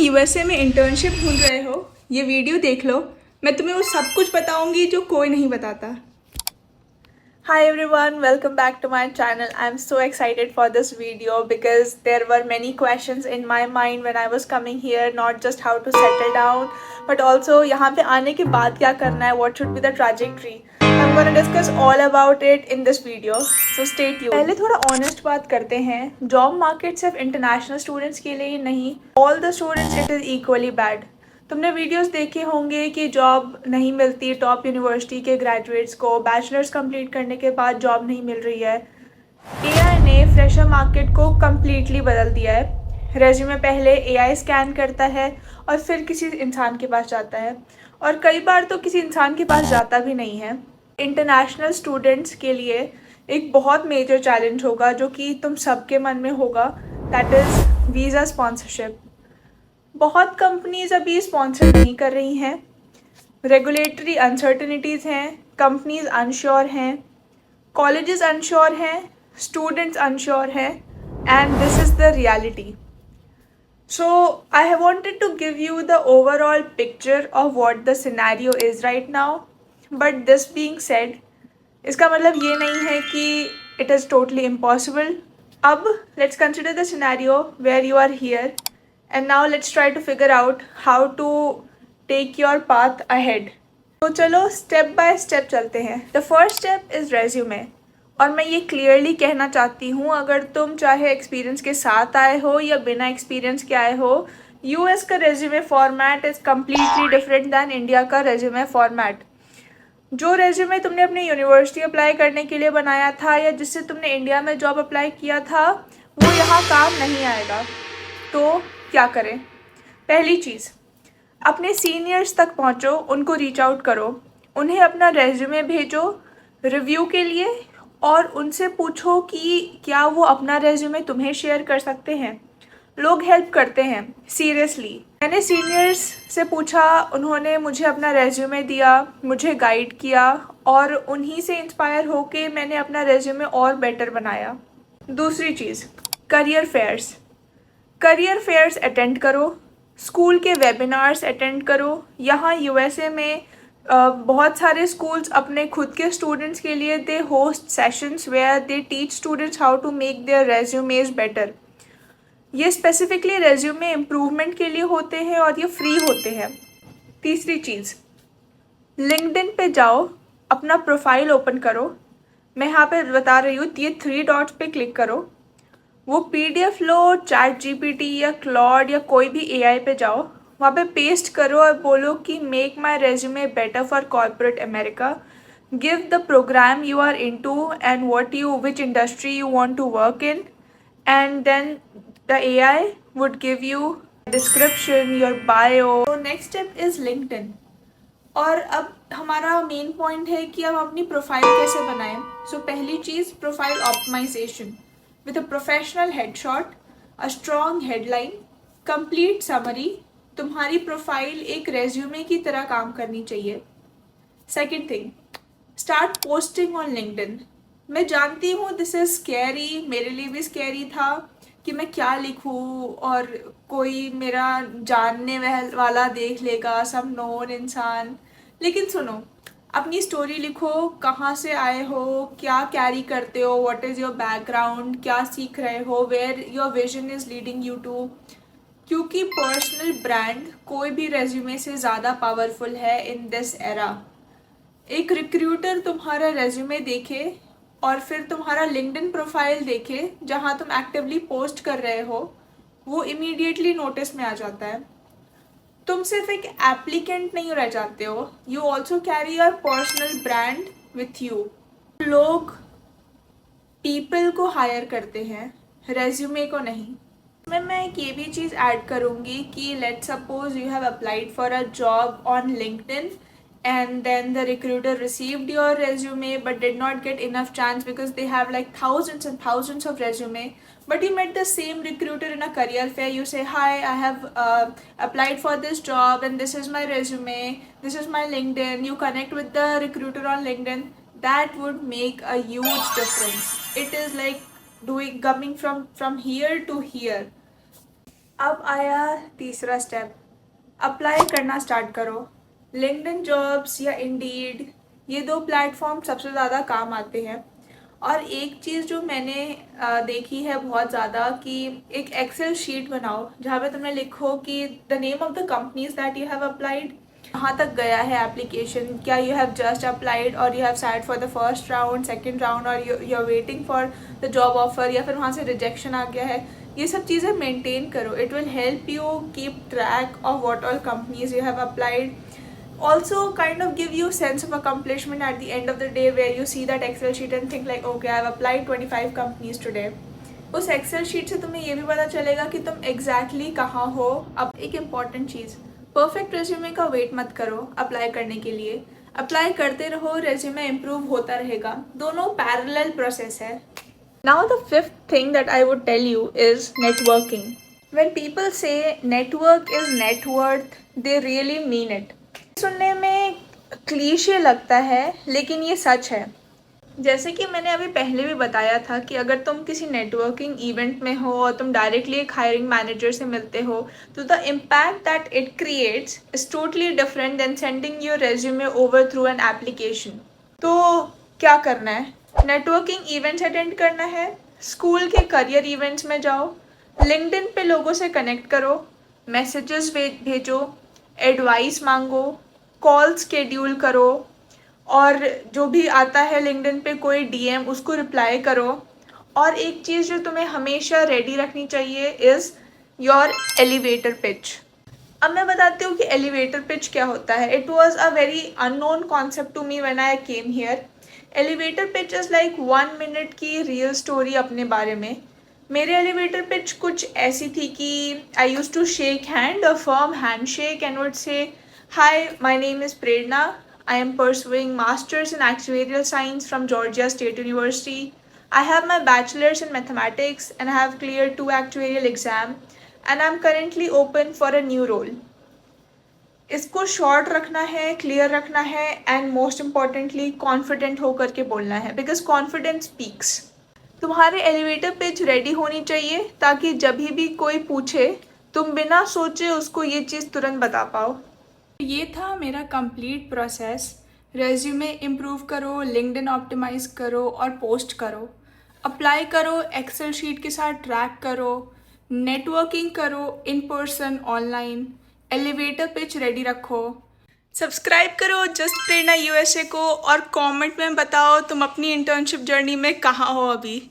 USA में internship ढूंढ रहे हो, ये वीडियो देख लो। मैं तुम्हें वो सब कुछ बताऊंगी जो कोई नहीं बताता। Hi everyone, welcome back to my channel. I'm so excited for this video because there were many questions in my mind when I was coming here, not just how to settle down, but also यहाँ पे आने के बाद क्या करना है, what should be the trajectory. I'm gonna discuss all about it in this video, so stay tuned. पहले थोड़ा honest बात करते हैं। Job market सिर्फ international students के लिए ही नहीं, all the students it is equally bad. तुमने वीडियोस देखे होंगे कि जॉब नहीं मिलती टॉप यूनिवर्सिटी के ग्रेजुएट्स को, बैचलर्स कंप्लीट करने के बाद जॉब नहीं मिल रही है। एआई ने फ्रेशर मार्केट को कम्प्लीटली बदल दिया है। रेज्यूमे पहले एआई स्कैन करता है और फिर किसी इंसान के पास जाता है, और कई बार तो किसी इंसान के पास जाता भी नहीं है। इंटरनेशनल स्टूडेंट्स के लिए एक बहुत मेजर चैलेंज होगा जो कि तुम सबके मन में होगा, दैट इज़ वीज़ा स्पॉन्सरशिप। बहुत कंपनीज अभी स्पॉन्सर नहीं कर रही हैं, रेगुलेटरी अनसर्टनिटीज़ हैं, कंपनीज अनश्योर हैं, कॉलेजेस अनश्योर हैं, स्टूडेंट्स अनश्योर हैं, and this is the reality. So I have wanted to give you the overall picture of what the scenario is right now. But this being said, इसका मतलब ये नहीं है कि it is totally impossible. अब let's consider the scenario where you are here. And now let's try to figure out how to take your path ahead. तो चलो step by step चलते हैं. The first step is resume. और मैं ये clearly कहना चाहती हूँ, अगर तुम चाहे एक्सपीरियंस के साथ आए हो या बिना एक्सपीरियंस के आए हो, यूएस का resume format is completely different than India का रेज्यूमे फॉर्मेट. जो रेज्यूमे तुमने अपनी यूनिवर्सिटी अप्लाई करने के लिए बनाया था या जिससे तुमने इंडिया में जॉब अप्लाई किया था, वो यहाँ काम नहीं आएगा. तो क्या करें? पहली चीज़, अपने सीनियर्स तक पहुँचो, उनको रीच आउट करो, उन्हें अपना रेज्यूमे भेजो रिव्यू के लिए और उनसे पूछो कि क्या वो अपना रेज्यूमे तुम्हें शेयर कर सकते हैं. लोग हेल्प करते हैं, सीरियसली. मैंने सीनियर्स से पूछा, उन्होंने मुझे अपना रेज्यूमे दिया, मुझे गाइड किया और उन्हीं से इंस्पायर होके मैंने अपना रेज्यूमे और बेटर बनाया. दूसरी चीज़, करियर फेयर्स अटेंड करो, स्कूल के वेबिनार्स अटेंड करो. यहाँ यूएसए में बहुत सारे स्कूल्स अपने खुद के स्टूडेंट्स के लिए they host sessions where they teach students how to make their resumes better. ये स्पेसिफिकली रेज्यूमे इम्प्रूवमेंट के लिए होते हैं और ये फ्री होते हैं. तीसरी चीज़, लिंक्डइन पे जाओ, अपना प्रोफाइल ओपन करो. मैं यहाँ पे बता रही हूँ, ये 3 डॉट्स पे क्लिक करो. वो पीडीएफ लो, चैट जीपीटी या क्लॉड या कोई भी एआई पे जाओ, वहाँ पे पेस्ट करो और बोलो कि make my resume better for corporate America. Give the program you are into and which industry you want to work in, and then the AI would give you description, your bio. तो next step is LinkedIn. और अब हमारा main point है कि हम अपनी profile कैसे बनाएं. सो पहली चीज़, profile optimization. With a professional headshot, a strong headline, complete summary, तुम्हारी प्रोफाइल एक रेज्यूमे की तरह काम करनी चाहिए. Second thing, start posting on LinkedIn. मैं जानती हूँ दिस इज़ स्कैरी, मेरे लिए भी स्कैरी था कि मैं क्या लिखूँ और कोई मेरा जानने वाला देख लेगा, सम नोन इंसान. लेकिन सुनो, अपनी स्टोरी लिखो, कहाँ से आए हो, क्या कैरी करते हो, व्हाट इज़ योर बैकग्राउंड, क्या सीख रहे हो, where your vision is leading you to. क्योंकि पर्सनल ब्रांड कोई भी रेज्यूमे से ज़्यादा पावरफुल है इन दिस एरा. एक रिक्रूटर तुम्हारा रेज्यूमे देखे और फिर तुम्हारा लिंक्डइन प्रोफाइल देखे जहाँ तुम एक्टिवली पोस्ट कर रहे हो, वो इमीडिएटली नोटिस में आ जाता है. तुम सिर्फ एक एप्लीकेंट नहीं रह जाते हो, you also carry your personal brand with you. लोग पीपल को हायर करते हैं, रेज्यूमे को नहीं. मैं एक ये भी चीज़ ऐड करूँगी कि let's suppose you have applied for a job on LinkedIn and then the recruiter received your resume but did not get enough chance because they have like thousands and thousands of resume. But you met the same recruiter in a career fair, you say, hi, I have applied for this job and this is my resume, this is my LinkedIn. You connect with the recruiter on LinkedIn. That would make a huge difference. It is like coming from here to here. अब आया तीसरा step, apply करना start करो। LinkedIn jobs या Indeed, ये दो platform सबसे ज़्यादा काम आते हैं। और एक चीज़ जो मैंने देखी है बहुत ज़्यादा, कि एक एक्सेल शीट बनाओ जहाँ पे तुमने लिखो कि the name of the companies that you have applied, कहाँ तक गया है एप्लीकेशन, क्या यू हैव जस्ट अप्लाइड और you have sat for the first round, second round, और you are waiting for the job offer, या फिर वहाँ से रिजेक्शन आ गया है। ये सब चीज़ें मेंटेन करो। It will help you keep track of what all companies you have applied. Also kind of give you sense of accomplishment at the end of the day, where you see that Excel sheet and think like, okay, I have applied 25 companies today. उस Excel sheet से तुम्हें ये भी पता चलेगा कि तुम exactly कहाँ हो। अब एक इम्पॉर्टेंट चीज़, परफेक्ट रेज्यूमे का वेट मत करो अप्लाई करने के लिए। अप्लाई करते रहो, रेज्यूमे इम्प्रूव होता रहेगा, दोनों पैरेलल प्रोसेस है। Now the fifth thing that I would tell you is networking. When people say network is net worth, they really mean it. सुनने में क्लीशे लगता है, लेकिन ये सच है। जैसे कि मैंने अभी पहले भी बताया था कि अगर तुम किसी नेटवर्किंग इवेंट में हो और तुम डायरेक्टली एक हायरिंग मैनेजर से मिलते हो, तो the impact that it creates is totally different than sending your resume over through an application. तो क्या करना है? नेटवर्किंग इवेंट्स अटेंड करना है, स्कूल के करियर इवेंट्स में जाओ, लिंक्डइन पे लोगों से कनेक्ट करो, मैसेजेस भेजो, एडवाइस मांगो, कॉल स्केड्यूल करो, और जो भी आता है लिंक्डइन पे कोई डीएम, उसको रिप्लाई करो। और एक चीज़ जो तुम्हें हमेशा रेडी रखनी चाहिए इज़ योर एलिवेटर पिच। अब मैं बताती हूँ कि एलिवेटर पिच क्या होता है। It was a very unknown concept to me when I came here. Elevator pitch is like 1 minute की रियल स्टोरी अपने बारे में। मेरे एलिवेटर पिच कुछ ऐसी थी कि I used to shake hand, a firm hand shake, and would say, hi, my name is Prerna, I am pursuing Masters in Actuarial Science from Georgia State University. I have my Bachelor's in Mathematics and I have cleared 2 actuarial exams and I am currently open for a new role. इसको short रखना है, clear रखना है, and most importantly confident होकर के बोलना है, because confidence speaks. तुम्हारे एलिवेटर पिच रेडी होनी चाहिए ताकि जब भी कोई पूछे तुम बिना सोचे उसको ये चीज़ तुरंत बता पाओ। ये था मेरा कंप्लीट प्रोसेस। रेज्यूमे इम्प्रूव करो, लिंक्डइन ऑप्टिमाइज करो और पोस्ट करो, अप्लाई करो, एक्सेल शीट के साथ ट्रैक करो, नेटवर्किंग करो in person, online, elevator pitch ready रखो, सब्सक्राइब करो जस्ट प्रेरणा यूएसए को, और कमेंट में बताओ तुम अपनी इंटर्नशिप जर्नी में कहाँ हो अभी।